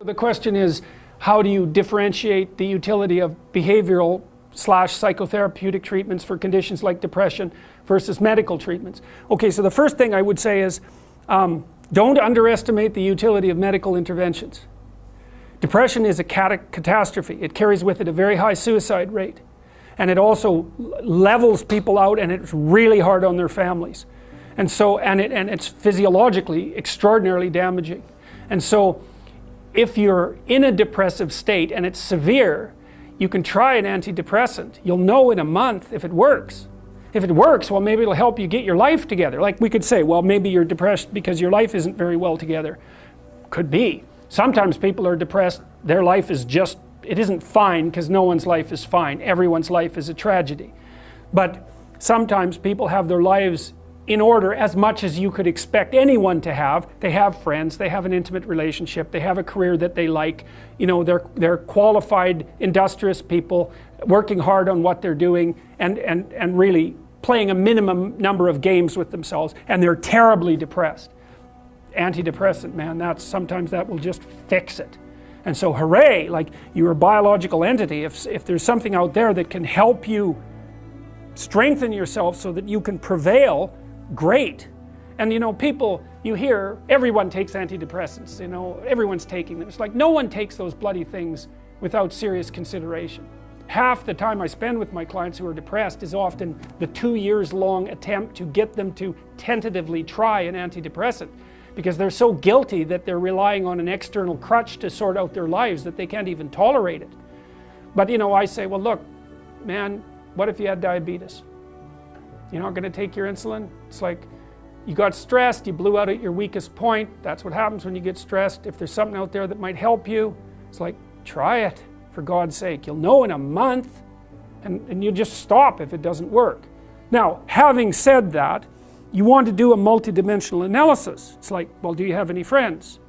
The question is, how do you differentiate the utility of behavioral / psychotherapeutic treatments for conditions like depression versus medical treatments? Okay, so the first thing I would say is, don't underestimate the utility of medical interventions. Depression is a catastrophe. It carries with it a very high suicide rate. And it also levels people out, and it's really hard on their families. And so, and it's physiologically extraordinarily damaging. And so, if you're in a depressive state and it's severe, you can try an antidepressant. You'll know in a month if it works. If it works, well, maybe it'll help you get your life together. Like we could say, well, maybe you're depressed because your life isn't very well together. Could be. Sometimes people are depressed, their life is just, it isn't fine, because no one's life is fine. Everyone's life is a tragedy. But sometimes people have their lives in order as much as you could expect anyone to have. They have friends, they have an intimate relationship, they have a career that they like, you know, they're qualified, industrious people working hard on what they're doing and really playing a minimum number of games with themselves, and they're terribly depressed. Antidepressant, man, sometimes that will just fix it. And so hooray, like you're a biological entity. If there's something out there that can help you strengthen yourself so that you can prevail, great. And you know, people, you hear everyone takes antidepressants, you know, everyone's taking them. It's like no one takes those bloody things without serious consideration. Half the time I spend with my clients who are depressed is often the 2 years long attempt to get them to tentatively try an antidepressant, because they're so guilty that they're relying on an external crutch to sort out their lives that they can't even tolerate it. But you know, I say, well look, man, what if you had diabetes? You're not going to take your insulin? It's like you got stressed, you blew out at your weakest point. That's what happens when you get stressed. If there's something out there that might help you, it's like, try it, for God's sake. You'll know in a month, and you just stop if it doesn't work. Now, having said that, you want to do a multidimensional analysis. It's like, well, do you have any friends?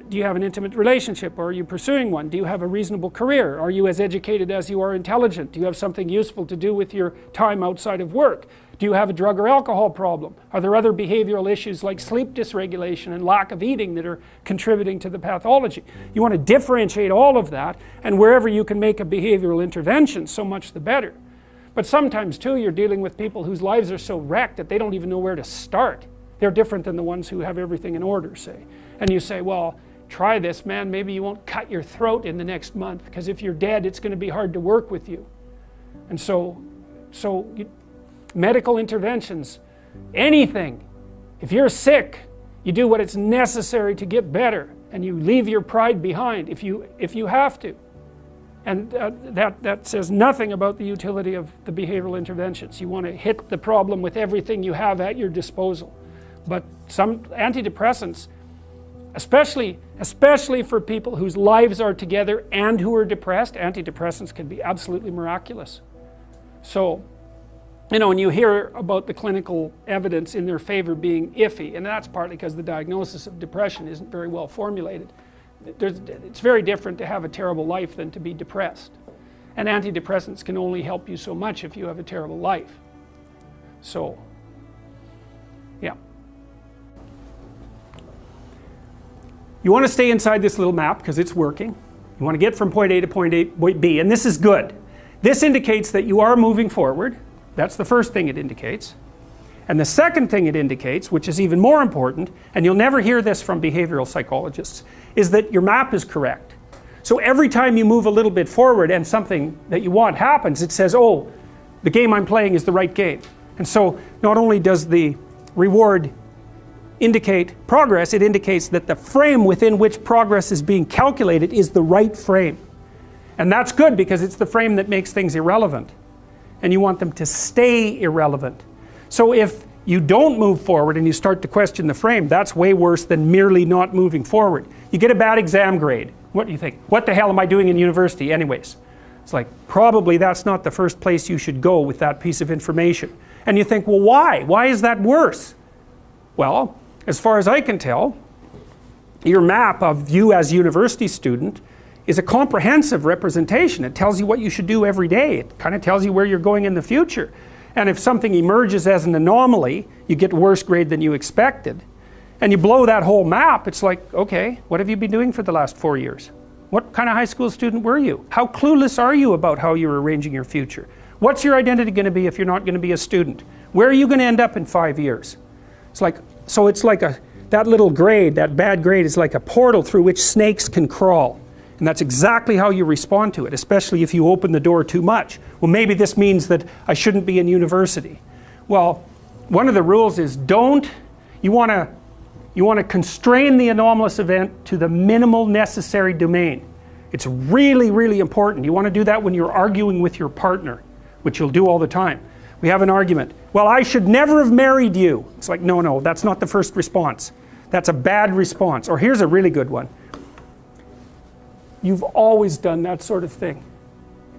Do you have an intimate relationship, or are you pursuing one? Do you have a reasonable career? Are you as educated as you are intelligent? Do you have something useful to do with your time outside of work? Do you have a drug or alcohol problem? Are there other behavioral issues like sleep dysregulation and lack of eating that are contributing to the pathology? You want to differentiate all of that, and wherever you can make a behavioral intervention, so much the better. But sometimes too, you're dealing with people whose lives are so wrecked that they don't even know where to start. They're different than the ones who have everything in order, say. And you say, well, try this, man, maybe you won't cut your throat in the next month, because if you're dead, it's going to be hard to work with you. And medical interventions, anything. If you're sick, you do what is necessary to get better, and you leave your pride behind if you have to. And that says nothing about the utility of the behavioral interventions. You want to hit the problem with everything you have at your disposal. But some antidepressants, especially for people whose lives are together and who are depressed, antidepressants can be absolutely miraculous. So, you know, when you hear about the clinical evidence in their favor being iffy, and that's partly because the diagnosis of depression isn't very well formulated. It's very different to have a terrible life than to be depressed. And antidepressants can only help you so much if you have a terrible life. So, yeah. You want to stay inside this little map because it's working. You want to get from point A to point B, and this is good. This indicates that you are moving forward. That's the first thing it indicates. And the second thing it indicates, which is even more important, and you'll never hear this from behavioral psychologists, is that your map is correct. So every time you move a little bit forward and something that you want happens, it says, oh, the game I'm playing is the right game. And so not only does the reward indicate progress, it indicates that the frame within which progress is being calculated is the right frame. And that's good, because it's the frame that makes things irrelevant. And you want them to stay irrelevant. So if you don't move forward and you start to question the frame, that's way worse than merely not moving forward. You get a bad exam grade. What do you think? What the hell am I doing in university anyways? It's like, probably that's not the first place you should go with that piece of information. And you think, well, why? Why is that worse? Well, as far as I can tell, your map of you as a university student is a comprehensive representation. It tells you what you should do every day. It kind of tells you where you're going in the future. And if something emerges as an anomaly, you get a worse grade than you expected. and you blow that whole map, it's like, okay, what have you been doing for the last 4 years? What kind of high school student were you? How clueless are you about how you're arranging your future? What's your identity going to be if you're not going to be a student? Where are you going to end up in 5 years? It's like, so it's like that little grade, that bad grade is like a portal through which snakes can crawl. And that's exactly how you respond to it, especially if you open the door too much. Well, maybe this means that I shouldn't be in university. Well, one of the rules is you want to constrain the anomalous event to the minimal necessary domain. It's really, really important. You want to do that when you're arguing with your partner, which you'll do all the time. We have an argument. Well, I should never have married you. It's like, no, that's not the first response. That's a bad response. Or here's a really good one. You've always done that sort of thing,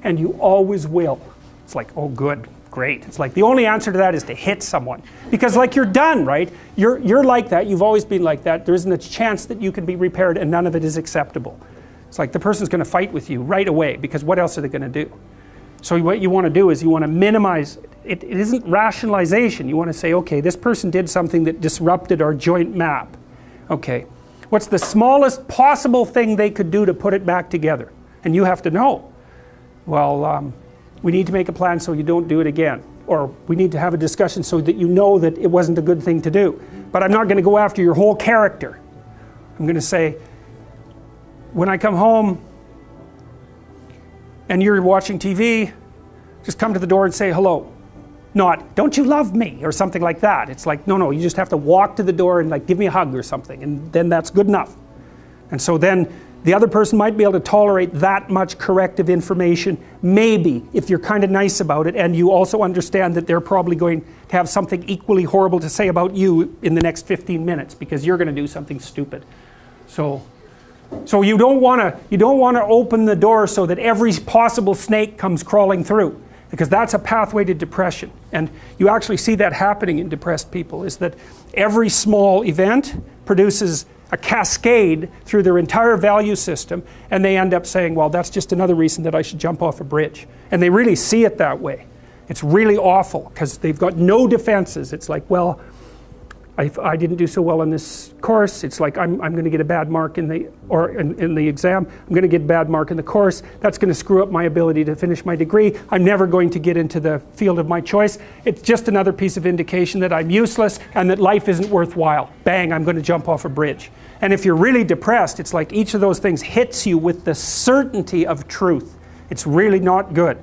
and you always will. It's like, oh good, great. It's like the only answer to that is to hit someone. Because like you're done, right? You're like that, you've always been like that. There isn't a chance that you can be repaired, and none of it is acceptable. It's like the person's going to fight with you right away, because what else are they going to do? So what you want to do is you want to minimize, it isn't rationalization. You want to say, okay, this person did something that disrupted our joint map. Okay, what's the smallest possible thing they could do to put it back together? And you have to know. Well, we need to make a plan so you don't do it again. Or we need to have a discussion so that you know that it wasn't a good thing to do. But I'm not going to go after your whole character. I'm going to say, when I come home and you're watching TV, just come to the door and say hello. Not, don't you love me? Or something like that. It's like, no, you just have to walk to the door and like give me a hug or something, and then that's good enough. And so then the other person might be able to tolerate that much corrective information, maybe, if you're kind of nice about it, and you also understand that they're probably going to have something equally horrible to say about you in the next 15 minutes because you're going to do something stupid. So you don't want to open the door so that every possible snake comes crawling through, because that's a pathway to depression. And you actually see that happening in depressed people, is that every small event produces a cascade through their entire value system, and they end up saying, well, that's just another reason that I should jump off a bridge. And they really see it that way. It's really awful because they've got no defenses. It's like, well, I didn't do so well in this course. It's like I'm going to get a bad mark in the exam. I'm going to get a bad mark in the course. That's going to screw up my ability to finish my degree. I'm never going to get into the field of my choice. It's just another piece of indication that I'm useless and that life isn't worthwhile. Bang, I'm going to jump off a bridge. And if you're really depressed, it's like each of those things hits you with the certainty of truth. It's really not good.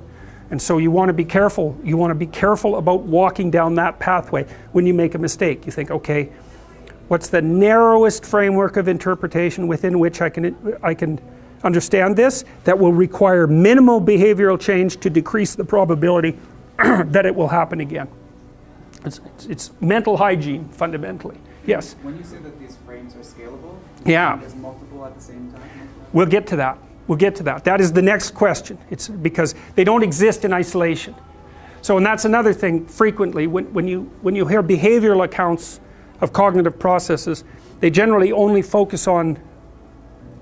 And so you want to be careful. You want to be careful about walking down that pathway when you make a mistake. You think, okay, what's the narrowest framework of interpretation within which I can understand this that will require minimal behavioral change to decrease the probability that it will happen again? It's mental hygiene, fundamentally. Yes? When you say that these frames are scalable, yeah, there's multiple at the same time? We'll get to that. We'll get to that. That is the next question. It's because they don't exist in isolation. So, and that's another thing frequently when you hear behavioral accounts of cognitive processes, they generally only focus on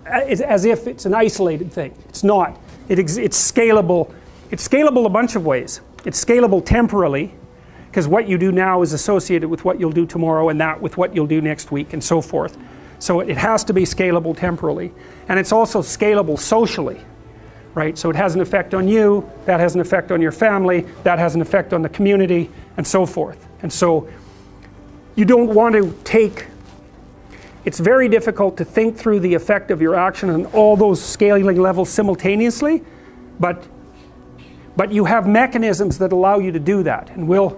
as if it's an isolated thing. It's not. It's scalable. It's scalable a bunch of ways. It's scalable temporally, because what you do now is associated with what you'll do tomorrow, and that with what you'll do next week, and so forth. So it has to be scalable temporally. And it's also scalable socially, right? So it has an effect on you, that has an effect on your family, that has an effect on the community, and so forth. And so you don't want to take, it's very difficult to think through the effect of your action on all those scaling levels simultaneously, but you have mechanisms that allow you to do that. And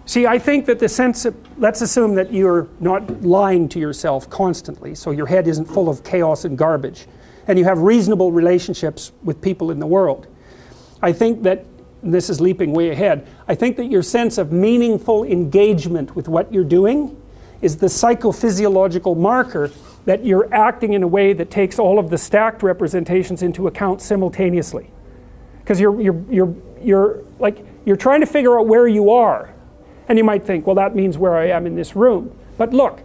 see, I think that the sense of, let's assume that you're not lying to yourself constantly, so your head isn't full of chaos and garbage, and you have reasonable relationships with people in the world. I think that, and this is leaping way ahead, I think that your sense of meaningful engagement with what you're doing is the psychophysiological marker that you're acting in a way that takes all of the stacked representations into account simultaneously. Because you're trying to figure out where you are. And you might think, well, that means where I am in this room. But look,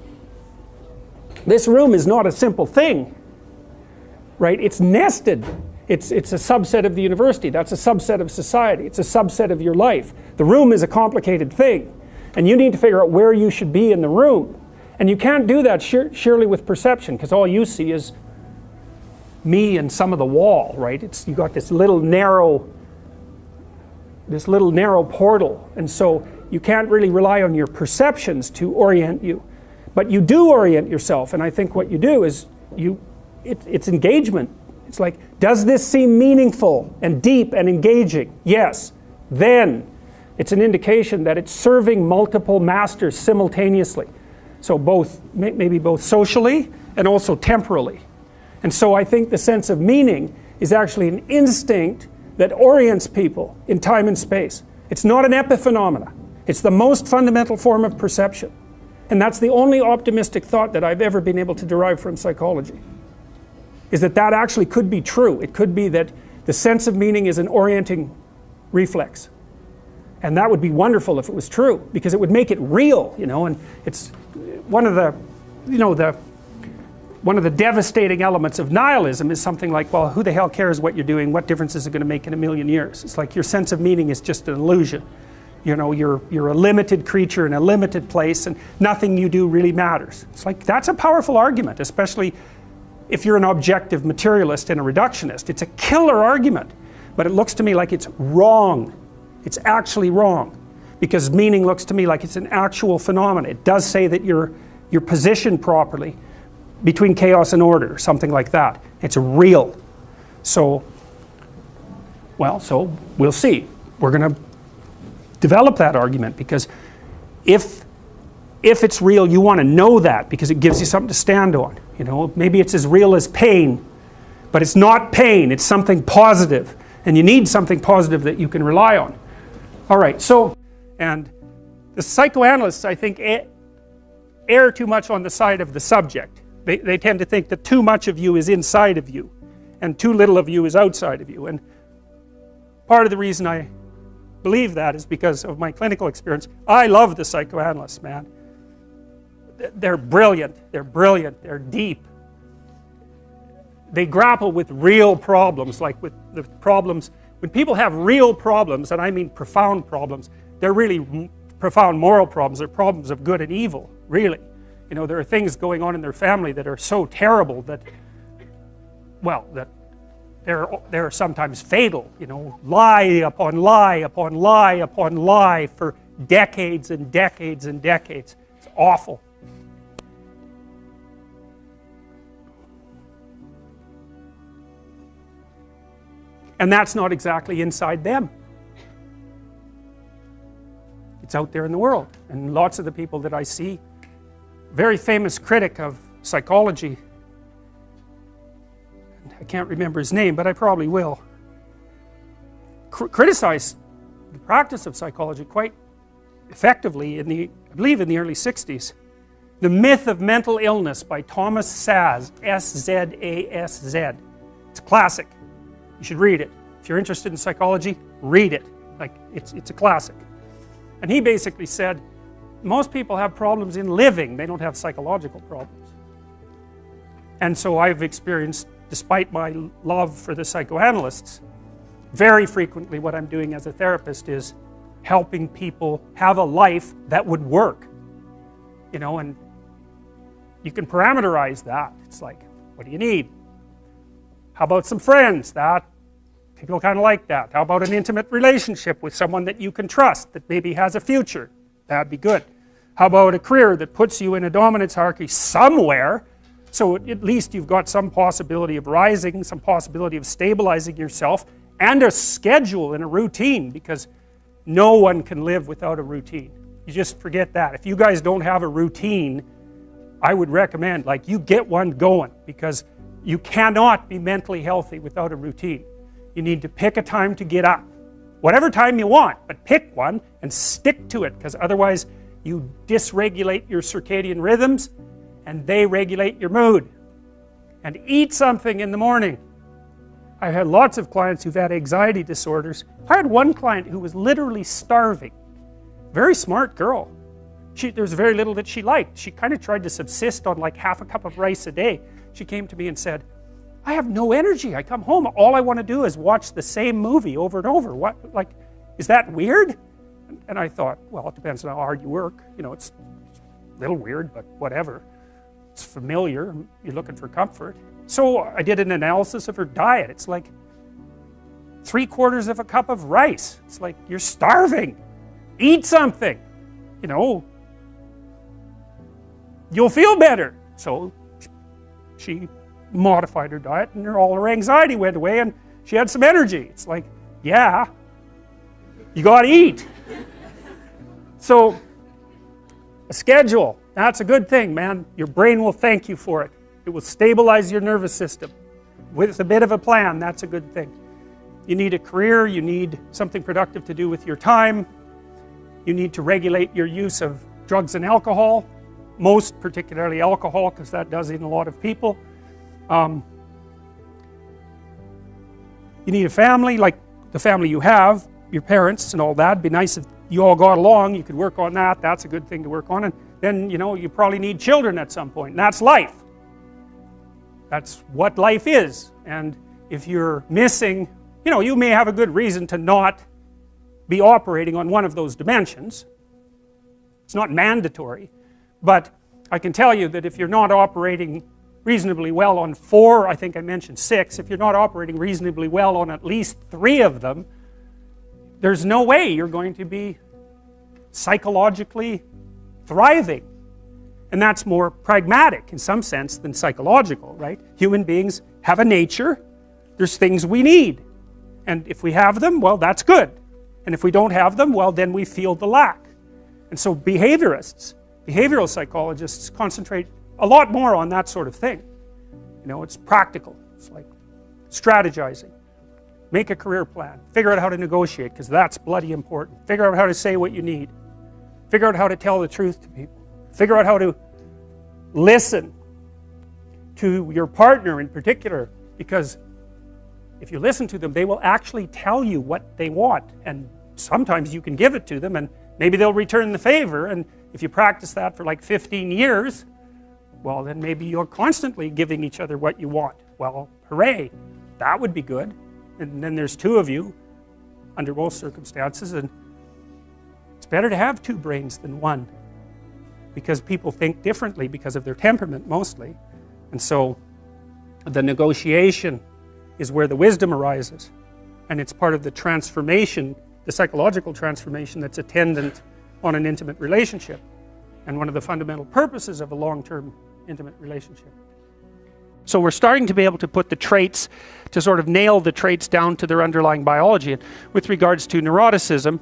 this room is not a simple thing, right? It's nested. It's a subset of the university. That's a subset of society. It's a subset of your life. The room is a complicated thing. And you need to figure out where you should be in the room. And you can't do that surely with perception, because all you see is me and some of the wall, right? You got this little narrow portal, and so you can't really rely on your perceptions to orient you. But you do orient yourself, and I think what you do is it's engagement. It's like, does this seem meaningful and deep and engaging? Yes. Then it's an indication that it's serving multiple masters simultaneously. So maybe both socially and also temporally. And so I think the sense of meaning is actually an instinct that orients people in time and space. It's not an epiphenomena. It's the most fundamental form of perception. And that's the only optimistic thought that I've ever been able to derive from psychology. Is that actually could be true. It could be that the sense of meaning is an orienting reflex. And that would be wonderful if it was true, because it would make it real, and it's one of the devastating elements of nihilism is something like, well, who the hell cares what you're doing? What difference is it going to make in a million years? It's like your sense of meaning is just an illusion. You're a limited creature in a limited place, and nothing you do really matters. It's like, that's a powerful argument, especially if you're an objective materialist and a reductionist. It's a killer argument, but it looks to me like it's wrong. It's actually wrong, because meaning looks to me like it's an actual phenomenon. It does say that you're positioned properly between chaos and order, something like that. It's real. So we'll see. We're going to develop that argument, because if it's real, you want to know that, because it gives you something to stand on. Maybe it's as real as pain, but it's not pain. It's something positive, and you need something positive that you can rely on. All right, and the psychoanalysts, I think, err too much on the side of the subject. They tend to think that too much of you is inside of you, and too little of you is outside of you. And part of the reason I believe that is because of my clinical experience. I love the psychoanalysts, man. They're brilliant, they're deep. They grapple with real problems, like with the problems. When people have real problems, and I mean profound problems, they're really profound moral problems. They're problems of good and evil, really. There are things going on in their family that are so terrible that they're sometimes fatal. Lie upon lie upon lie upon lie for decades and decades and decades. It's awful. And that's not exactly inside them. It's out there in the world. And lots of the people that I see, very famous critic of psychology, I can't remember his name, but I probably will, criticized the practice of psychology quite effectively I believe in the early 60s. The Myth of Mental Illness by Thomas Szasz, S-Z-A-S-Z. It's a classic. You should read it. If you're interested in psychology, read it. It's a classic. And he basically said, most people have problems in living. They don't have psychological problems. And so I've experienced, despite my love for the psychoanalysts, very frequently what I'm doing as a therapist is helping people have a life that would work. And you can parameterize that. It's like, what do you need? How about some friends? People kind of like that. How about an intimate relationship with someone that you can trust, that maybe has a future? That'd be good. How about a career that puts you in a dominance hierarchy somewhere, so at least you've got some possibility of rising, some possibility of stabilizing yourself, and a schedule and a routine, because no one can live without a routine. You just forget that. If you guys don't have a routine, I would recommend, you get one going, because you cannot be mentally healthy without a routine. You need to pick a time to get up. Whatever time you want, but pick one and stick to it, because otherwise you dysregulate your circadian rhythms and they regulate your mood. And eat something in the morning. I've had lots of clients who've had anxiety disorders. I had one client who was literally starving. Very smart girl. There was very little that she liked. She kind of tried to subsist on half a cup of rice a day. She came to me and said, I have no energy. I come home, all I want to do is watch the same movie over and over. What, is that weird? And I thought, well, it depends on how hard you work. a little weird, but whatever. It's familiar. You're looking for comfort. So I did an analysis of her diet. It's like 3/4 of a cup of rice. It's like, you're starving. Eat something. You know, you'll feel better. So she modified her diet, and all her anxiety went away, and she had some energy. It's like, yeah, you got to eat. So a schedule, that's a good thing, man. Your brain will thank you for it. It will stabilize your nervous system. With a bit of a plan, that's a good thing. You need a career, you need something productive to do with your time. You need to regulate your use of drugs and alcohol, most particularly alcohol, because that does in a lot of people. You need a family, like the family you have, your parents and all that. It'd be nice if you all got along, you could work on that. That's a good thing to work on. And then, you know, you probably need children at some point, and that's life. That's what life is. And if you're missing, you know, you may have a good reason to not be operating on one of those dimensions. It's not mandatory, but I can tell you that if you're not operating reasonably well on 4, I think I mentioned 6, if you're not operating reasonably well on at least 3 of them, there's no way you're going to be psychologically thriving. And that's more pragmatic in some sense than psychological, right? Human beings have a nature. There's things we need. And if we have them, well, that's good. And if we don't have them, well, then we feel the lack. And so behaviorists, behavioral psychologists concentrate a lot more on that sort of thing. You know, it's practical. It's like strategizing. Make a career plan. Figure out how to negotiate, because that's bloody important. Figure out how to say what you need. Figure out how to tell the truth to people. Figure out how to listen to your partner in particular, because if you listen to them, they will actually tell you what they want, and sometimes you can give it to them and maybe they'll return the favor. And if you practice that for like 15 years, well, then maybe you're constantly giving each other what you want. Well, hooray, that would be good. And then there's 2 of you under most circumstances, and it's better to have 2 brains than 1, because people think differently because of their temperament mostly. And so the negotiation is where the wisdom arises, and it's part of the transformation, the psychological transformation that's attendant on an intimate relationship, and one of the fundamental purposes of a long-term intimate relationship. So we're starting to be able to put the traits, to sort of nail the traits down to their underlying biology. And with regards to neuroticism,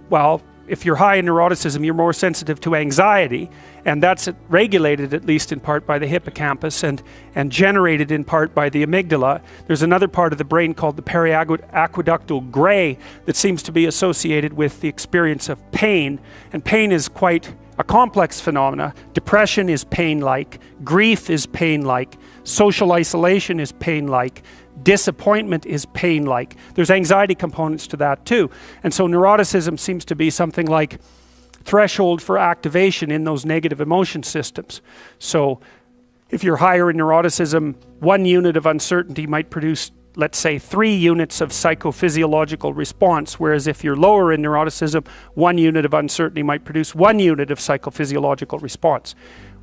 well, if you're high in neuroticism, you're more sensitive to anxiety, and that's regulated at least in part by the hippocampus and generated in part by the amygdala. There's another part of the brain called the periaqueductal gray that seems to be associated with the experience of pain, and pain is quite a complex phenomena. Depression is pain-like, grief is pain-like, social isolation is pain-like, disappointment is pain-like. There's anxiety components to that too. And so neuroticism seems to be something like threshold for activation in those negative emotion systems. So if you're higher in neuroticism, 1 unit of uncertainty might produce, let's say, 3 units of psychophysiological response, whereas if you're lower in neuroticism, 1 unit of uncertainty might produce 1 unit of psychophysiological response.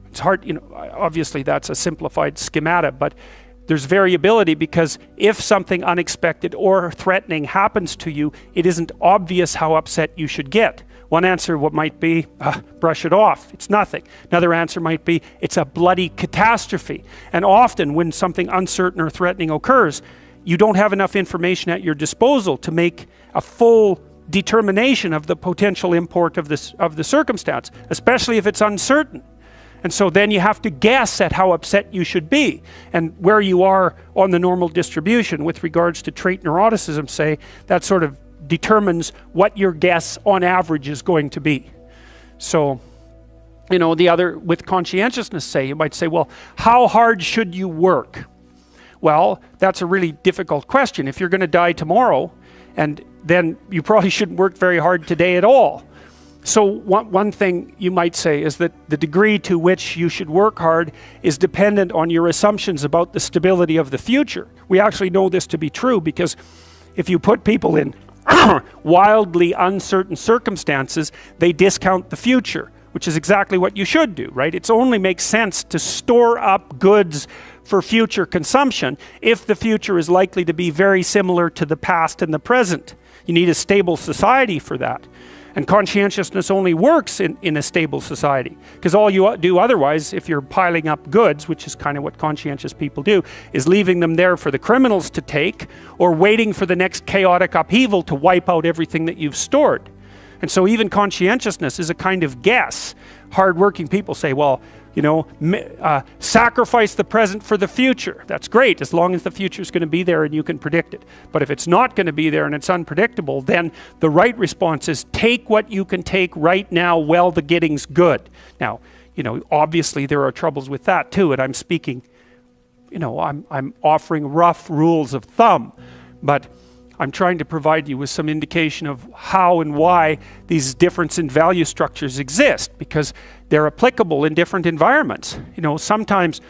It's hard, you know, obviously that's a simplified schemata, but there's variability, because if something unexpected or threatening happens to you, it isn't obvious how upset you should get. One answer might be, brush it off, it's nothing. Another answer might be, it's a bloody catastrophe. And often when something uncertain or threatening occurs, you don't have enough information at your disposal to make a full determination of the potential import of the circumstance, especially if it's uncertain. And so then you have to guess at how upset you should be, and where you are on the normal distribution with regards to trait neuroticism, say, that sort of determines what your guess on average is going to be. So, you know, the other, with conscientiousness, say, you might say, well, how hard should you work? Well, that's a really difficult question. If you're going to die tomorrow, and then you probably shouldn't work very hard today at all. So one thing you might say is that the degree to which you should work hard is dependent on your assumptions about the stability of the future. We actually know this to be true, because if you put people in wildly uncertain circumstances, they discount the future. which is exactly what you should do, right? It only makes sense to store up goods for future consumption if the future is likely to be very similar to the past and the present. You need a stable society for that. And conscientiousness only works in a stable society, because all you do otherwise, if you're piling up goods, which is kind of what conscientious people do, is leaving them there for the criminals to take, or waiting for the next chaotic upheaval to wipe out everything that you've stored. And so even conscientiousness is a kind of guess. Hard-working people say, well, you know, sacrifice the present for the future. That's great, as long as the future is going to be there and you can predict it. But if it's not going to be there and it's unpredictable, then the right response is take what you can take right now while the getting's good. Now, you know, obviously there are troubles with that too, and I'm speaking, you know, I'm offering rough rules of thumb, but I'm trying to provide you with some indication of how and why these difference in value structures exist, because they're applicable in different environments. You know, sometimes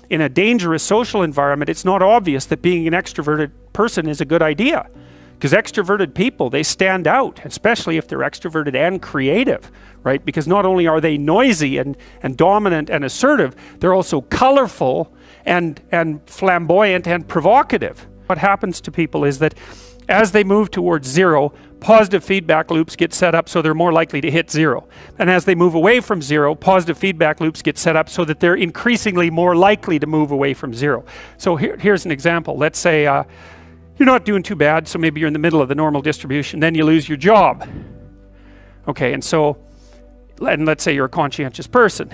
in a dangerous social environment, it's not obvious that being an extroverted person is a good idea, because extroverted people, they stand out, especially if they're extroverted and creative, right? Because not only are they noisy and dominant and assertive, they're also colorful and flamboyant and provocative. What happens to people is that as they move towards zero, positive feedback loops get set up so they're more likely to hit zero. And as they move away from zero, positive feedback loops get set up so that they're increasingly more likely to move away from zero. So here's an example. Let's say you're not doing too bad, so maybe you're in the middle of the normal distribution, then you lose your job. Okay, and let's say you're a conscientious person.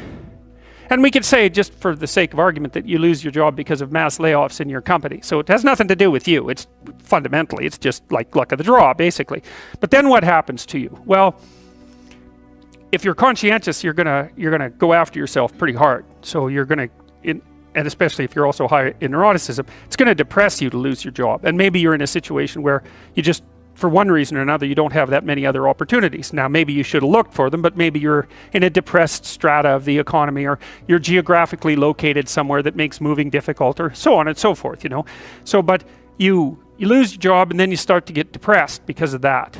And we could say, just for the sake of argument, that you lose your job because of mass layoffs in your company. So it has nothing to do with you. It's fundamentally, it's just like luck of the draw, basically. But then what happens to you? Well, if you're conscientious, you're gonna go after yourself pretty hard. So you're gonna, and especially if you're also high in neuroticism, it's gonna depress you to lose your job. And maybe you're in a situation where you just, for one reason or another, you don't have that many other opportunities. Now, maybe you should have looked for them, but maybe you're in a depressed strata of the economy, or you're geographically located somewhere that makes moving difficult, or so on and so forth, you know. So, but you lose your job, and then you start to get depressed because of that.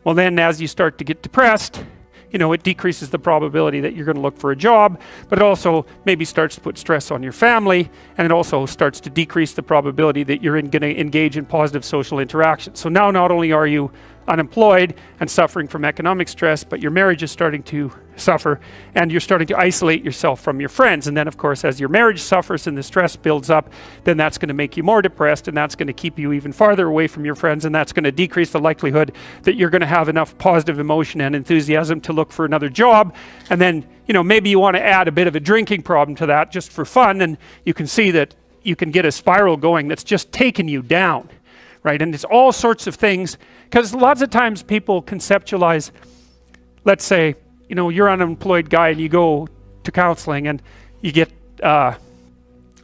Well, then as you start to get depressed, you know, it decreases the probability that you're going to look for a job, but it also maybe starts to put stress on your family, and it also starts to decrease the probability that you're going to engage in positive social interaction. So now not only are you unemployed and suffering from economic stress, but your marriage is starting to suffer, and you're starting to isolate yourself from your friends. And then, of course, as your marriage suffers and the stress builds up, then that's going to make you more depressed, and that's going to keep you even farther away from your friends, and that's going to decrease the likelihood that you're going to have enough positive emotion and enthusiasm to look for another job. And then, you know, maybe you want to add a bit of a drinking problem to that just for fun, and you can see that you can get a spiral going that's just taking you down, right? And it's all sorts of things, because lots of times people conceptualize, let's say, you know, you're an unemployed guy and you go to counseling and you get a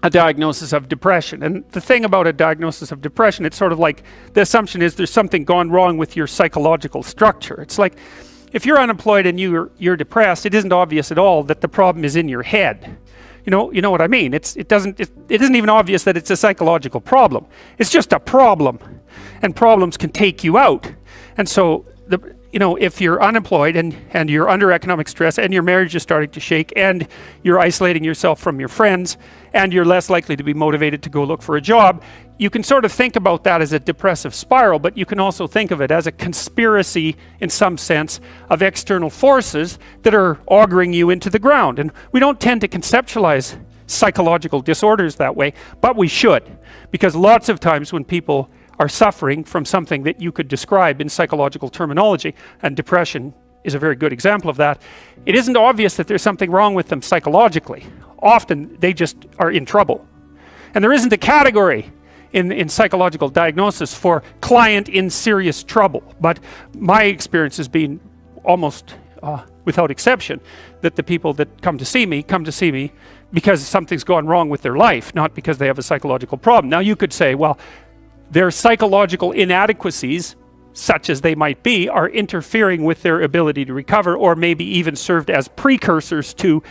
diagnosis of depression. And the thing about a diagnosis of depression, it's sort of like the assumption is there's something gone wrong with your psychological structure. It's like if you're unemployed and you're depressed, it isn't obvious at all that the problem is in your head. You know what I mean? It isn't even obvious that it's a psychological problem. It's just a problem, and problems can take you out. And so if you're unemployed and you're under economic stress and your marriage is starting to shake and you're isolating yourself from your friends and you're less likely to be motivated to go look for a job, you can sort of think about that as a depressive spiral, but you can also think of it as a conspiracy in some sense of external forces that are auguring you into the ground. And we don't tend to conceptualize psychological disorders that way, but we should, because lots of times when people are suffering from something that you could describe in psychological terminology, and depression is a very good example of that, it isn't obvious that there's something wrong with them psychologically. Often they just are in trouble. And there isn't a category in psychological diagnosis for client in serious trouble. But my experience has been almost without exception that the people that come to see me because something's gone wrong with their life, not because they have a psychological problem. Now you could say, well, their psychological inadequacies, such as they might be, are interfering with their ability to recover, or maybe even served as precursors to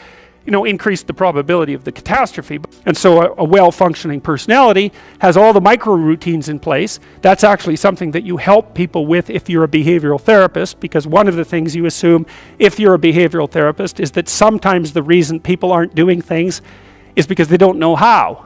increase the probability of the catastrophe. And so a well-functioning personality has all the micro routines in place. That's actually something that you help people with if you're a behavioral therapist, because one of the things you assume if you're a behavioral therapist is that sometimes the reason people aren't doing things is because they don't know how.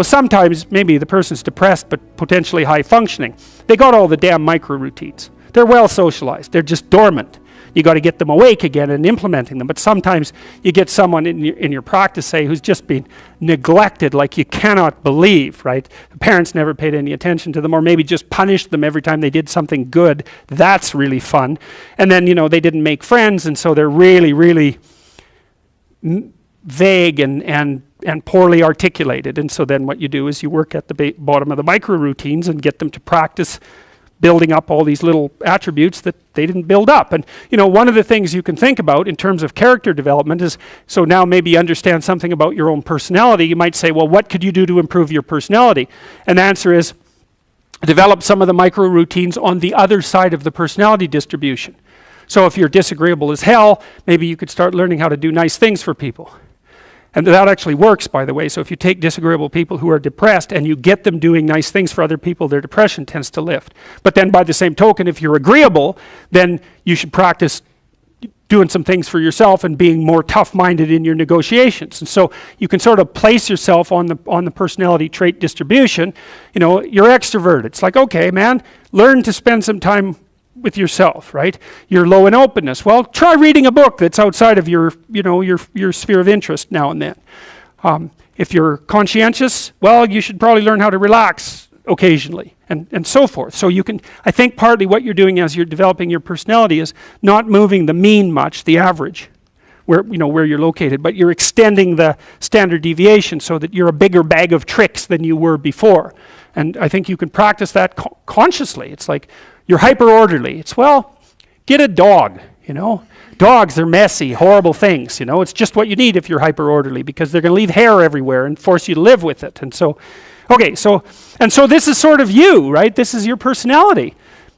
Sometimes maybe the person's depressed but potentially high functioning. They got all the damn micro routines. They're well socialized. They're just dormant. You got to get them awake again and implementing them. But sometimes you get someone in your practice, say, who's just been neglected like you cannot believe, right? The parents never paid any attention to them, or maybe just punished them every time they did something good. That's really fun. And then, they didn't make friends, and so they're really, really vague and poorly articulated. And so then what you do is you work at the bottom of the micro routines and get them to practice building up all these little attributes that they didn't build up. And one of the things you can think about in terms of character development is, so now maybe you understand something about your own personality. You might say, well, what could you do to improve your personality? And the answer is, develop some of the micro routines on the other side of the personality distribution. So if you're disagreeable as hell, maybe you could start learning how to do nice things for people. And that actually works, by the way. So if you take disagreeable people who are depressed and you get them doing nice things for other people, their depression tends to lift. But then by the same token, if you're agreeable, then you should practice doing some things for yourself and being more tough-minded in your negotiations. And so you can sort of place yourself on the personality trait distribution. You're extroverted. It's like, okay, man, learn to spend some time with yourself, right? You're low in openness. Well, try reading a book that's outside of your sphere of interest now and then. If you're conscientious, well, you should probably learn how to relax occasionally, and so forth. So I think partly what you're doing as you're developing your personality is not moving the mean much, the average, where you're located, but you're extending the standard deviation so that you're a bigger bag of tricks than you were before. And I think you can practice that consciously. It's like, you're hyper-orderly. It's, well, get a dog, Dogs are messy, horrible things, It's just what you need if you're hyper-orderly, because they're going to leave hair everywhere and force you to live with it. And so, okay, so this is sort of you, right? This is your personality.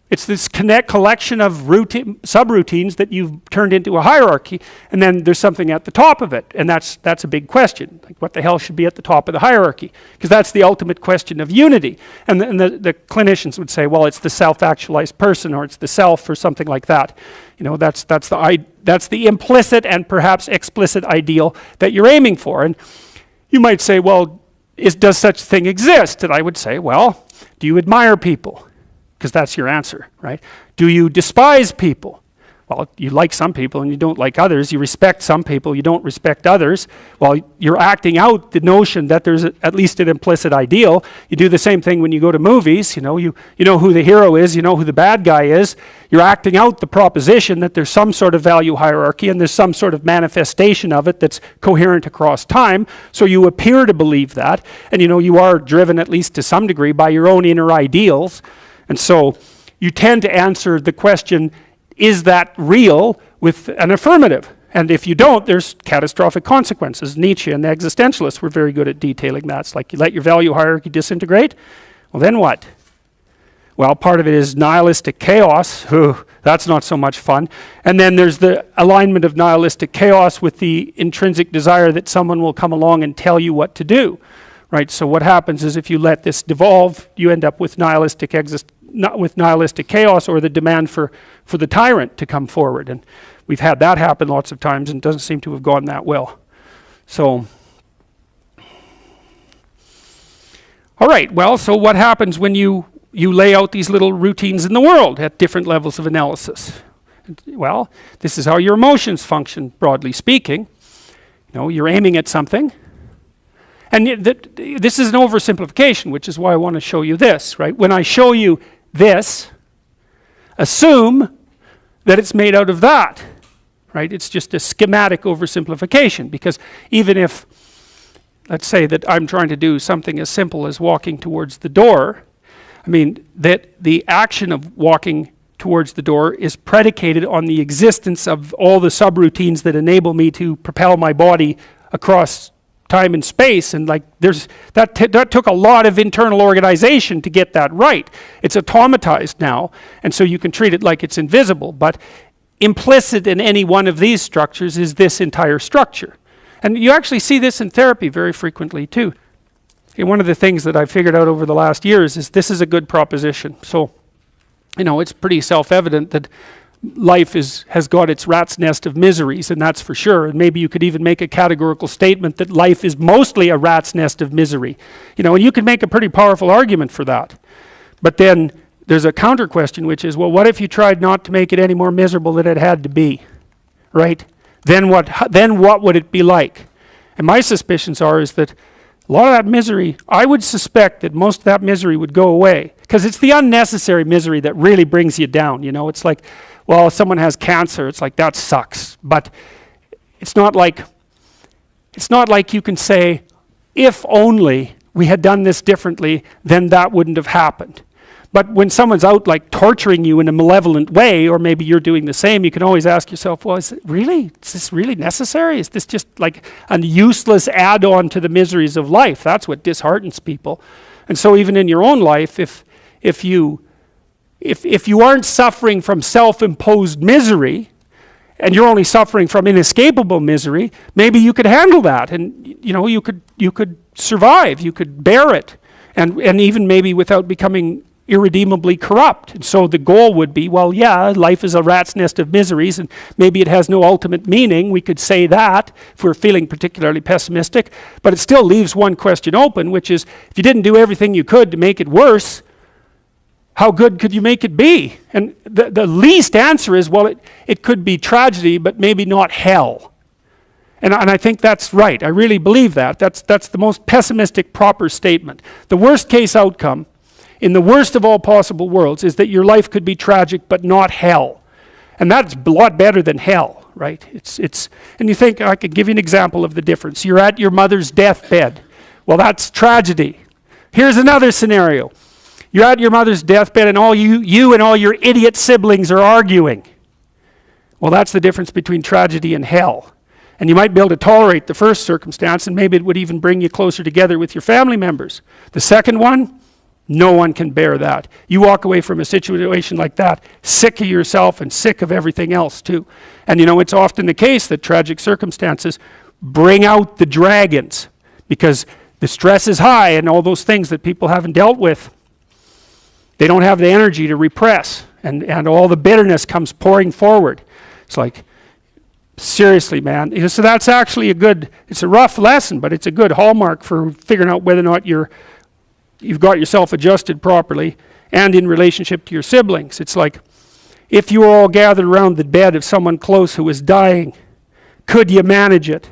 It's this collection of subroutines that you've turned into a hierarchy, and then there's something at the top of it, and that's a big question. Like, what the hell should be at the top of the hierarchy? Because that's the ultimate question of unity. And the clinicians would say, well, it's the self-actualized person, or it's the self, or something like that. That's the implicit and perhaps explicit ideal that you're aiming for. And you might say, well, does such a thing exist? And I would say, well, do you admire people? Because that's your answer, right? Do you despise people? Well, you like some people and you don't like others. You respect some people, you don't respect others. Well, you're acting out the notion that there's at least an implicit ideal. You do the same thing when you go to movies. You know who the hero is, you know who the bad guy is. You're acting out the proposition that there's some sort of value hierarchy and there's some sort of manifestation of it that's coherent across time. So you appear to believe that, and you are driven at least to some degree by your own inner ideals. And so you tend to answer the question, is that real, with an affirmative? And if you don't, there's catastrophic consequences. Nietzsche and the existentialists were very good at detailing that. It's like, you let your value hierarchy disintegrate, well then what? Well, part of it is nihilistic chaos. That's not so much fun. And then there's the alignment of nihilistic chaos with the intrinsic desire that someone will come along and tell you what to do. Right, so what happens is if you let this devolve, you end up with nihilistic chaos, or the demand for the tyrant to come forward. And we've had that happen lots of times, and it doesn't seem to have gone that well. So, all right, well, so what happens when you lay out these little routines in the world at different levels of analysis? Well, this is how your emotions function, broadly speaking. You're aiming at something. And this is an oversimplification, which is why I want to show you this, right? When I show you this, assume that it's made out of that, right? It's just a schematic oversimplification, because even if, let's say that I'm trying to do something as simple as walking towards the door, I mean, that the action of walking towards the door is predicated on the existence of all the subroutines that enable me to propel my body across time and space, and like that took a lot of internal organization to get that right. It's automatized now, and so you can treat it like it's invisible, but implicit in any one of these structures is this entire structure. And you actually see this in therapy very frequently too. Okay, one of the things that I've figured out over the last years is this is a good proposition. So, it's pretty self-evident that life has got its rat's nest of miseries, and that's for sure. And maybe you could even make a categorical statement that life is mostly a rat's nest of misery. And you can make a pretty powerful argument for that. But then there's a counter question, which is, well, what if you tried not to make it any more miserable than it had to be, right? Then what would it be like? And my suspicions is that a lot of that misery, I would suspect that most of that misery would go away, because it's the unnecessary misery that really brings you down. It's like, well, if someone has cancer, it's like, that sucks. But it's not like you can say, if only we had done this differently, then that wouldn't have happened. But when someone's out like torturing you in a malevolent way, or maybe you're doing the same, you can always ask yourself, well, is this really necessary? Is this just like a useless add-on to the miseries of life? That's what disheartens people. And so even in your own life, if you aren't suffering from self-imposed misery, and you're only suffering from inescapable misery, maybe you could handle that, and you could survive, you could bear it, and even maybe without becoming irredeemably corrupt. And so the goal would be, well, yeah, life is a rat's nest of miseries, and maybe it has no ultimate meaning. We could say that if we're feeling particularly pessimistic, but it still leaves one question open, which is, if you didn't do everything you could to make it worse, how good could you make it be? And the least answer is, well, it could be tragedy, but maybe not hell. And I think that's right. I really believe that. That's the most pessimistic proper statement. The worst case outcome in the worst of all possible worlds is that your life could be tragic but not hell. And that's a lot better than hell, right? And you think, I could give you an example of the difference. You're at your mother's deathbed. Well, that's tragedy. Here's another scenario. You're at your mother's deathbed and all you and all your idiot siblings are arguing. Well, that's the difference between tragedy and hell. And you might be able to tolerate the first circumstance, and maybe it would even bring you closer together with your family members. The second one, no one can bear that. You walk away from a situation like that sick of yourself and sick of everything else too. And it's often the case that tragic circumstances bring out the dragons, because the stress is high and all those things that people haven't dealt with, they don't have the energy to repress, and all the bitterness comes pouring forward. It's like, seriously, man. So that's actually it's a rough lesson, but it's a good hallmark for figuring out whether or not you've got yourself adjusted properly and in relationship to your siblings. It's like, if you were all gathered around the bed of someone close who was dying, could you manage it?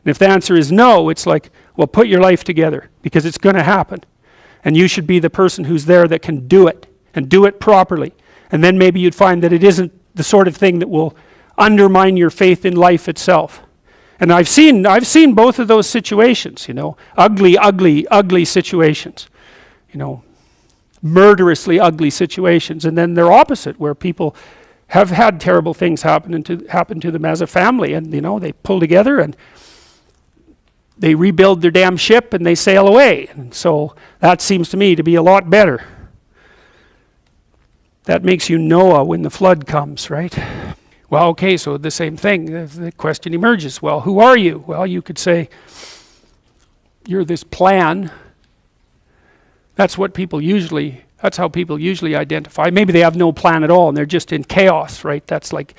And if the answer is no, it's like, well, put your life together, because it's going to happen. And you should be the person who's there that can do it, and do it properly. And then maybe you'd find that it isn't the sort of thing that will undermine your faith in life itself. And I've seen both of those situations, ugly situations, murderously ugly situations. And then they're opposite, where people have had terrible things happen to them as a family, and they pull together and they rebuild their damn ship and they sail away. And so that seems to me to be a lot better. That makes you Noah when the flood comes, right? Well, okay, so the same thing. The question emerges. Well, who are you? Well, you could say, you're this plan. That's how people usually identify. Maybe they have no plan at all and they're just in chaos, right? That's like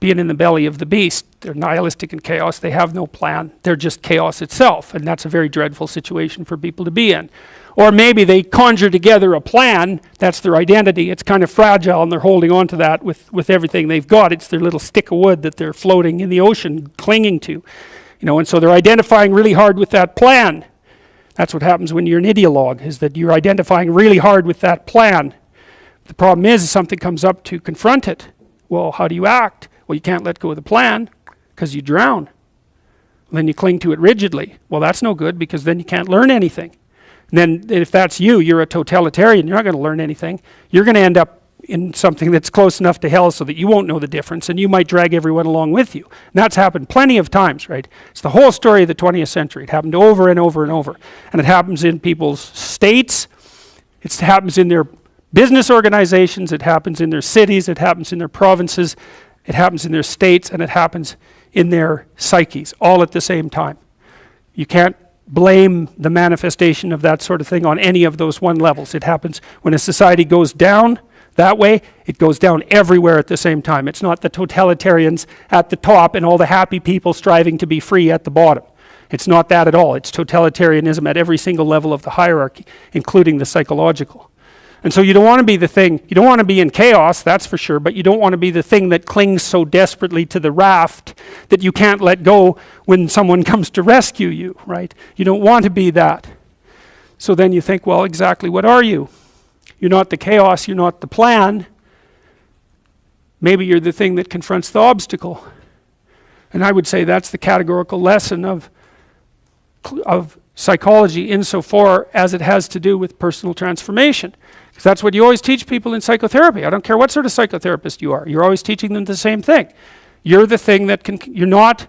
being in the belly of the beast. They're nihilistic in chaos. They have no plan. They're just chaos itself. And that's a very dreadful situation for people to be in. Or maybe they conjure together a plan. That's their identity. It's kind of fragile and they're holding on to that with everything they've got. It's their little stick of wood that they're floating in the ocean, clinging to. And so they're identifying really hard with that plan. That's what happens when you're an ideologue, is that you're identifying really hard with that plan. The problem is, if something comes up to confront it, well, how do you act? Well, you can't let go of the plan because you drown. Then you cling to it rigidly. Well, that's no good, because then you can't learn anything. And then if that's you're a totalitarian, you're not going to learn anything. You're going to end up in something that's close enough to hell so that you won't know the difference, and you might drag everyone along with you. And that's happened plenty of times, right? It's the whole story of the 20th century. It happened over and over and over. And it happens in people's states. It happens in their business organizations. It happens in their cities. It happens in their provinces. It happens in their states, and it happens in their psyches, all at the same time. You can't blame the manifestation of that sort of thing on any of those one levels. It happens when a society goes down that way, it goes down everywhere at the same time. It's not the totalitarians at the top and all the happy people striving to be free at the bottom. It's not that at all. It's totalitarianism at every single level of the hierarchy, including the psychological. And so you don't want to be the thing, you don't want to be in chaos, that's for sure, but you don't want to be the thing that clings so desperately to the raft that you can't let go when someone comes to rescue you, right? You don't want to be that. So then you think, well, exactly what are you? You're not the chaos, you're not the plan. Maybe you're the thing that confronts the obstacle. And I would say that's the categorical lesson of psychology insofar as it has to do with personal transformation. Because that's what you always teach people in psychotherapy. I don't care what sort of psychotherapist you are. You're always teaching them the same thing. You're the thing that can, you're not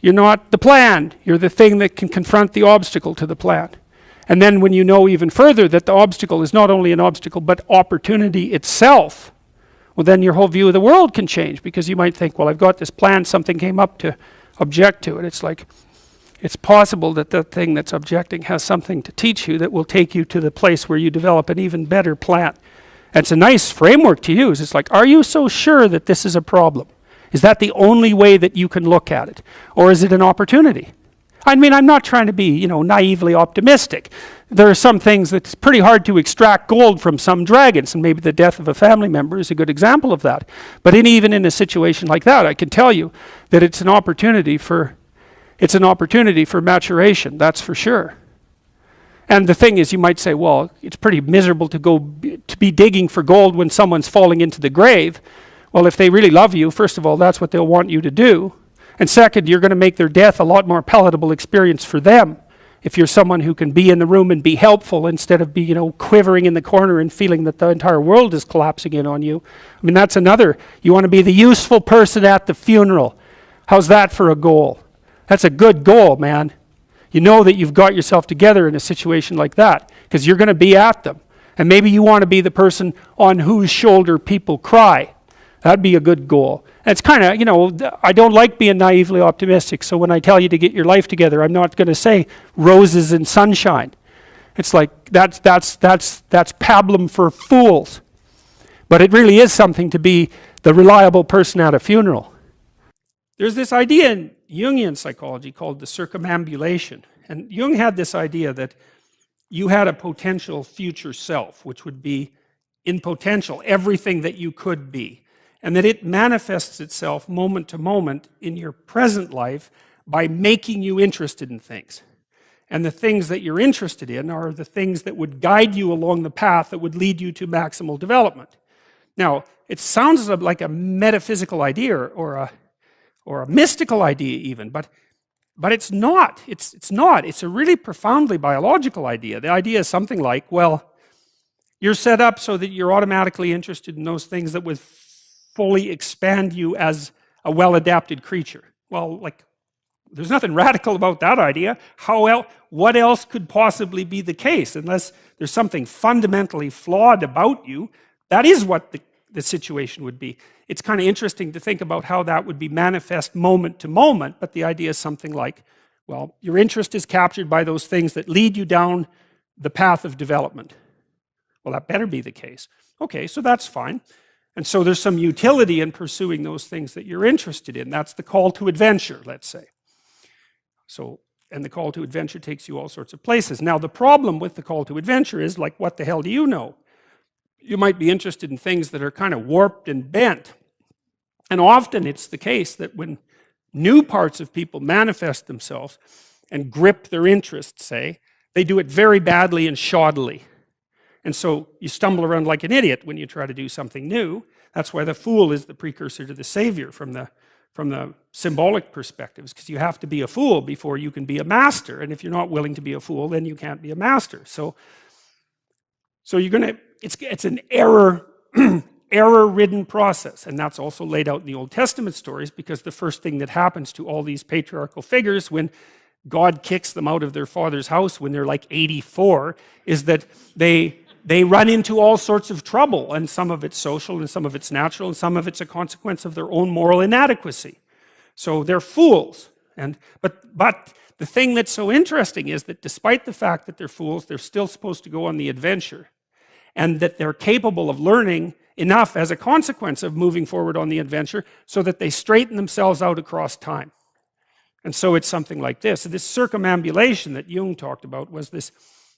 the plan. You're the thing that can confront the obstacle to the plan. And then when you know even further that the obstacle is not only an obstacle, but opportunity itself, well, then your whole view of the world can change, because you might think, well, I've got this plan, something came up to object to it. It's like, it's possible that the thing that's objecting has something to teach you that will take you to the place where you develop an even better plan. And it's a nice framework to use. It's like, are you so sure that this is a problem? Is that the only way that you can look at it? Or is it an opportunity? I mean, I'm not trying to be, naively optimistic. There are some things that's pretty hard to extract gold from some dragons, and maybe the death of a family member is a good example of that. But even in a situation like that, I can tell you that it's an opportunity for maturation, that's for sure. And the thing is, you might say, well, it's pretty miserable to be digging for gold when someone's falling into the grave. Well, if they really love you, first of all, that's what they'll want you to do. And second, you're going to make their death a lot more palatable experience for them if you're someone who can be in the room and be helpful instead of be, quivering in the corner and feeling that the entire world is collapsing in on you. I mean, that's another. You want to be the useful person at the funeral. How's that for a goal? That's a good goal, man. You know that you've got yourself together in a situation like that because you're going to be at them. And maybe you want to be the person on whose shoulder people cry. That'd be a good goal. And it's kind of, I don't like being naively optimistic, so when I tell you to get your life together, I'm not going to say roses and sunshine. It's like, that's pablum for fools. But it really is something to be the reliable person at a funeral. There's this idea in Jungian psychology called the circumambulation. And Jung had this idea that you had a potential future self, which would be in potential everything that you could be. And that it manifests itself moment to moment in your present life by making you interested in things. And the things that you're interested in are the things that would guide you along the path that would lead you to maximal development. Now, it sounds like a metaphysical idea or a mystical idea even, but it's not. It's not. It's a really profoundly biological idea. The idea is something like, well, you're set up so that you're automatically interested in those things that would fully expand you as a well-adapted creature. Well, there's nothing radical about that idea. What else could possibly be the case? Unless there's something fundamentally flawed about you, that is what the situation would be. It's kind of interesting to think about how that would be manifest moment to moment, but the idea is something like, well, your interest is captured by those things that lead you down the path of development. Well, that better be the case. Okay, so that's fine. And so there's some utility in pursuing those things that you're interested in. That's the call to adventure, let's say. And the call to adventure takes you all sorts of places. Now, the problem with the call to adventure is, like, what the hell do you know? You might be interested in things that are kind of warped and bent. And often it's the case that when new parts of people manifest themselves and grip their interests, say, they do it very badly and shoddily. And so you stumble around like an idiot when you try to do something new. That's why the fool is the precursor to the savior from the symbolic perspectives, because you have to be a fool before you can be a master. And if you're not willing to be a fool, then you can't be a master. So you're gonna, it's an error-ridden process. And that's also laid out in the Old Testament stories, because the first thing that happens to all these patriarchal figures when God kicks them out of their father's house when they're like 84 is that they run into all sorts of trouble, and some of it's social, and some of it's natural, and some of it's a consequence of their own moral inadequacy. So they're fools. But the thing that's so interesting is that despite the fact that they're fools, they're still supposed to go on the adventure. And that they're capable of learning enough as a consequence of moving forward on the adventure so that they straighten themselves out across time. And so it's something like this. So this circumambulation that Jung talked about was this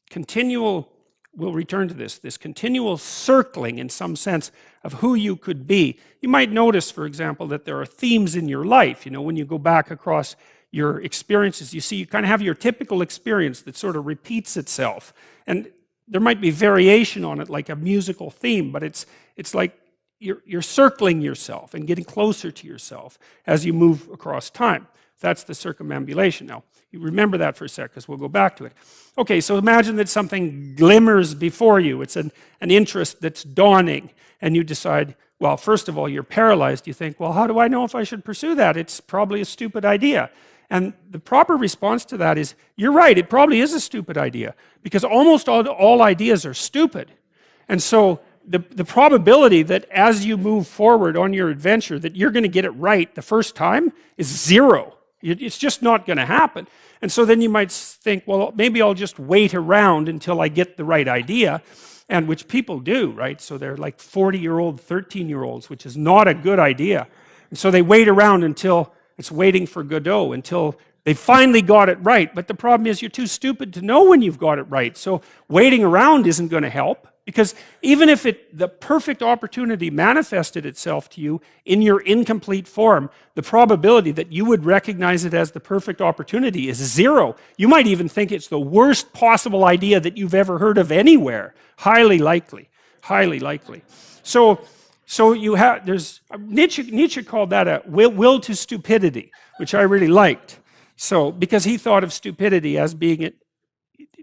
continual, we'll return to this continual circling in some sense of who you could be. You might notice, for example, that there are themes in your life. You know, when you go back across your experiences, you see you kind of have your typical experience that sort of repeats itself. And there might be variation on it, like a musical theme, but it's like you're circling yourself and getting closer to yourself as you move across time. That's the circumambulation. Now, you remember that for a sec, because we'll go back to it. Okay, so imagine that something glimmers before you. It's an interest that's dawning, and you decide, well, first of all, you're paralyzed. You think, well, how do I know if I should pursue that? It's probably a stupid idea. And the proper response to that is, you're right, it probably is a stupid idea, because almost all ideas are stupid. And so the probability that as you move forward on your adventure that you're going to get it right the first time is zero. It's just not going to happen. And so then you might think, well, maybe I'll just wait around until I get the right idea, and which people do, right? So they're like 40-year-old, 13-year-olds, which is not a good idea. And so they wait around until it's waiting for Godot, until they finally got it right. But the problem is you're too stupid to know when you've got it right. So waiting around isn't going to help, because even if the perfect opportunity manifested itself to you in your incomplete form, the probability that you would recognize it as the perfect opportunity is zero. You might even think it's the worst possible idea that you've ever heard of anywhere. Highly likely. Highly likely. So you have, there's, Nietzsche called that a will to stupidity, which I really liked. So, because he thought of stupidity as being,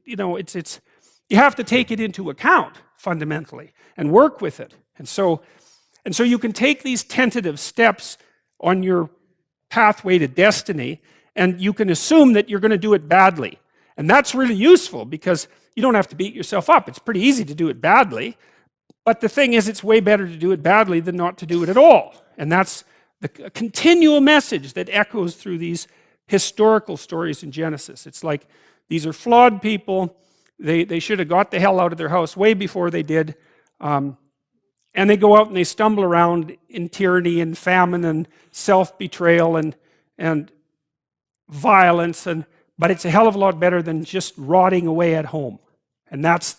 you know, it's you have to take it into account fundamentally and work with it. And so you can take these tentative steps on your pathway to destiny, and you can assume that you're going to do it badly. And that's really useful, because you don't have to beat yourself up. It's pretty easy to do it badly. But the thing is, it's way better to do it badly than not to do it at all. And that's the continual message that echoes through these historical stories in Genesis. It's like, these are flawed people. They should have got the hell out of their house way before they did. And they go out and they stumble around in tyranny and famine and self-betrayal and violence. But it's a hell of a lot better than just rotting away at home. And that's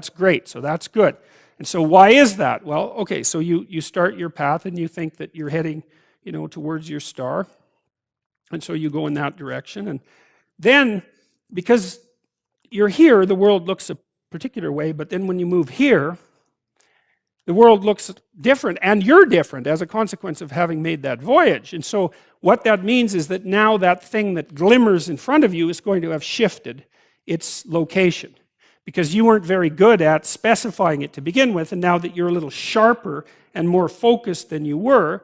great. So that's good. And so why is that? Well, okay, so you start your path and you think that you're heading, you know, towards your star. And so you go in that direction. And then, because you're here, the world looks a particular way, but then when you move here, the world looks different, and you're different as a consequence of having made that voyage. And so what that means is that now that thing that glimmers in front of you is going to have shifted its location, because you weren't very good at specifying it to begin with, and now that you're a little sharper and more focused than you were,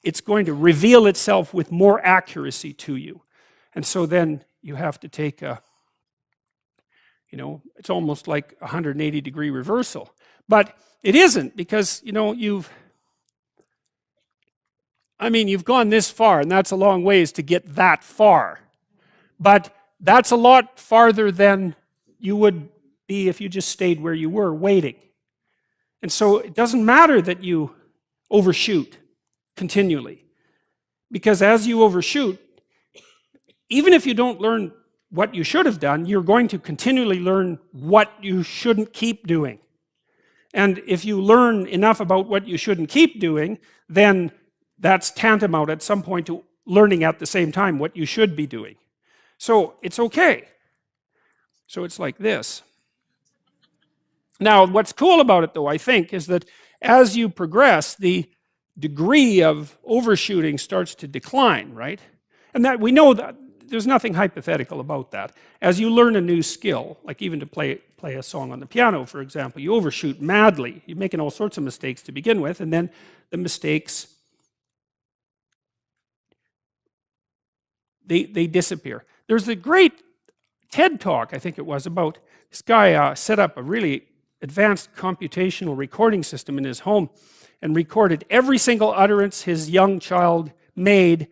it's going to reveal itself with more accuracy to you. And so then you have to take a, you know, it's almost like a 180-degree reversal. But it isn't, because, you know, you've gone this far, and that's a long ways to get that far. But that's a lot farther than you would be if you just stayed where you were, waiting. And so it doesn't matter that you overshoot continually, because as you overshoot, even if you don't learn what you should have done, you're going to continually learn what you shouldn't keep doing. And if you learn enough about what you shouldn't keep doing, then that's tantamount at some point to learning at the same time what you should be doing. So it's okay. So it's like this. Now, what's cool about it, though, I think, is that as you progress, the degree of overshooting starts to decline, right? And that we know that there's nothing hypothetical about that. As you learn a new skill, like even to play a song on the piano, for example, you overshoot madly. You're making all sorts of mistakes to begin with, and then the mistakes, they disappear. There's a great TED talk, I think it was, about this guy set up a really advanced computational recording system in his home and recorded every single utterance his young child made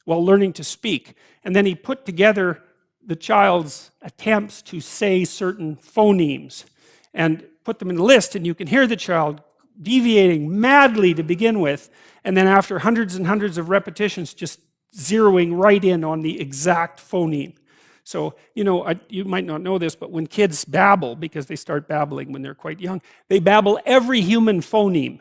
while learning to speak. And then he put together the child's attempts to say certain phonemes and put them in a list, and you can hear the child deviating madly to begin with, and then after hundreds and hundreds of repetitions, just zeroing right in on the exact phoneme. So, you might not know this, but when kids babble, because they start babbling when they're quite young, they babble every human phoneme,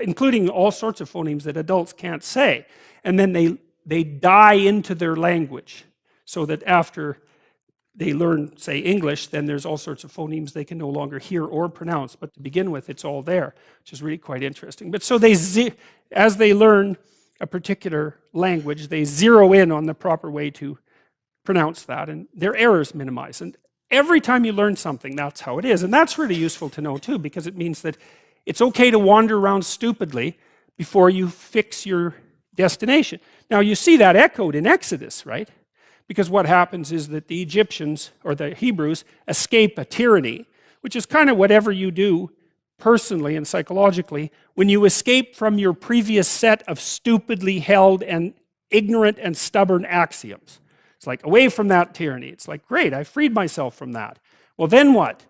including all sorts of phonemes that adults can't say. And then they die into their language, so that after they learn, say, English, then there's all sorts of phonemes they can no longer hear or pronounce. But to begin with, it's all there, which is really quite interesting. But so as they learn a particular language, they zero in on the proper way to pronounce that, and their errors minimize. And every time you learn something, that's how it is. And that's really useful to know, too, because it means that it's okay to wander around stupidly before you fix your destination. Now, you see that echoed in Exodus, right? Because what happens is that the Egyptians, or the Hebrews, escape a tyranny, which is kind of whatever you do personally and psychologically when you escape from your previous set of stupidly held and ignorant and stubborn axioms. It's like, away from that tyranny. It's like, great, I freed myself from that. Well, then what?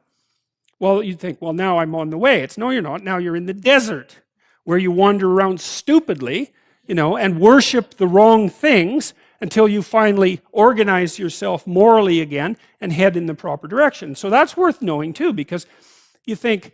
Well, you think, well, now I'm on the way. No, you're not. Now you're in the desert, where you wander around stupidly, and worship the wrong things until you finally organize yourself morally again and head in the proper direction. So that's worth knowing too, because you think,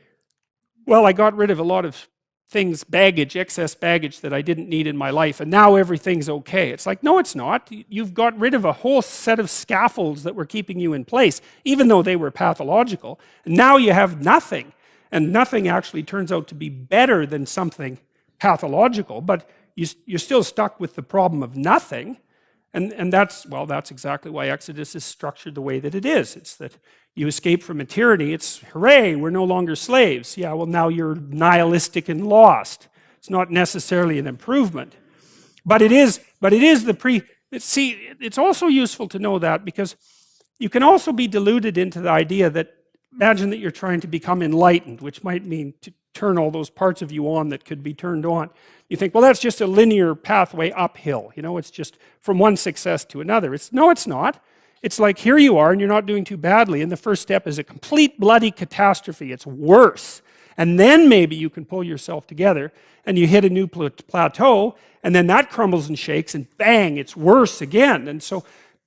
well, I got rid of a lot of things, excess baggage that I didn't need in my life, and now everything's okay. It's like, no, it's not. You've got rid of a whole set of scaffolds that were keeping you in place, even though they were pathological. And now you have nothing, and nothing actually turns out to be better than something pathological, but you're still stuck with the problem of nothing. And that's exactly why Exodus is structured the way that it is. It's that you escape from a tyranny. It's, hooray, we're no longer slaves. Yeah, well, now you're nihilistic and lost. It's not necessarily an improvement. But it is it's also useful to know that, because you can also be deluded into the idea that, imagine that you're trying to become enlightened, which might mean to turn all those parts of you on that could be turned on. You think, well, that's just a linear pathway uphill. It's just from one success to another. No, it's not. It's like, here you are, and you're not doing too badly, and the first step is a complete bloody catastrophe. It's worse. And then maybe you can pull yourself together, and you hit a new plateau, and then that crumbles and shakes, and bang, it's worse again. And so,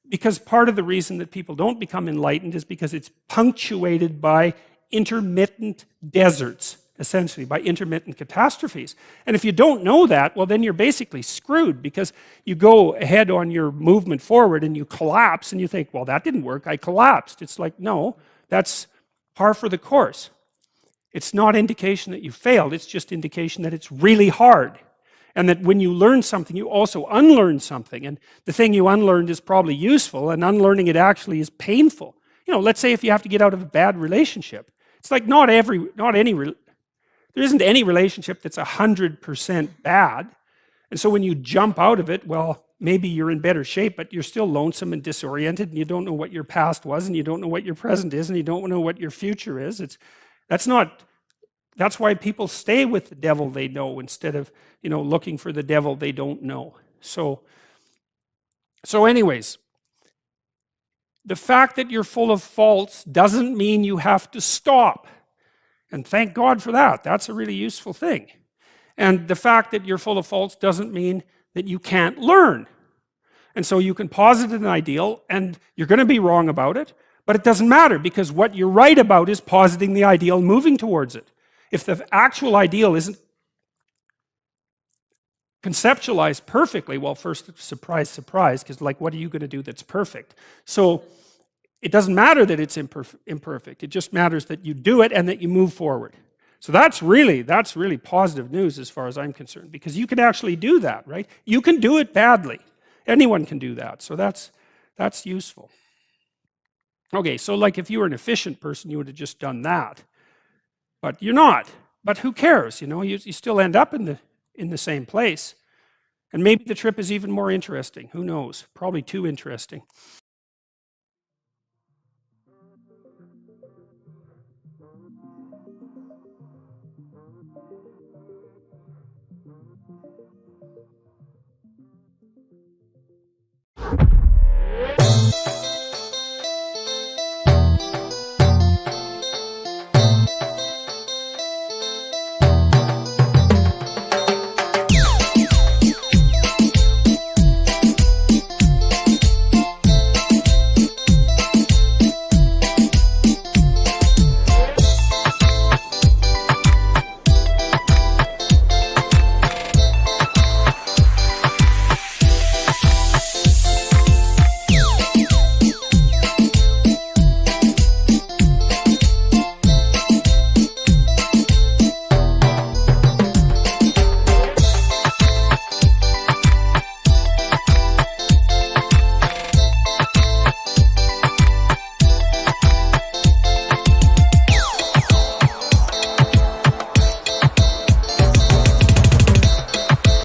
because part of the reason that people don't become enlightened is because it's punctuated by intermittent deserts, essentially, by intermittent catastrophes. And if you don't know that, well, then you're basically screwed, because you go ahead on your movement forward and you collapse, and you think, well, that didn't work, I collapsed. It's like, no, that's par for the course. It's not indication that you failed, it's just indication that it's really hard. And that when you learn something, you also unlearn something. And the thing you unlearned is probably useful, and unlearning it actually is painful. Let's say if you have to get out of a bad relationship. It's like there isn't any relationship that's 100% bad. And so when you jump out of it, well, maybe you're in better shape, but you're still lonesome and disoriented, and you don't know what your past was, and you don't know what your present is, and you don't know what your future is. That's why people stay with the devil they know instead of, looking for the devil they don't know. So anyways, the fact that you're full of faults doesn't mean you have to stop. And thank God for that. That's a really useful thing. And the fact that you're full of faults doesn't mean that you can't learn. And so you can posit an ideal, and you're going to be wrong about it, but it doesn't matter, because what you're right about is positing the ideal and moving towards it. If the actual ideal isn't conceptualized perfectly, well, first, surprise, surprise, because what are you going to do that's perfect? So it doesn't matter that it's imperfect. It just matters that you do it and that you move forward. So that's really positive news as far as I'm concerned, because you can actually do that, right? You can do it badly. Anyone can do that. So that's useful. Okay, so if you were an efficient person, you would have just done that. But you're not. But who cares? You still end up in the same place. And maybe the trip is even more interesting. Who knows? Probably too interesting.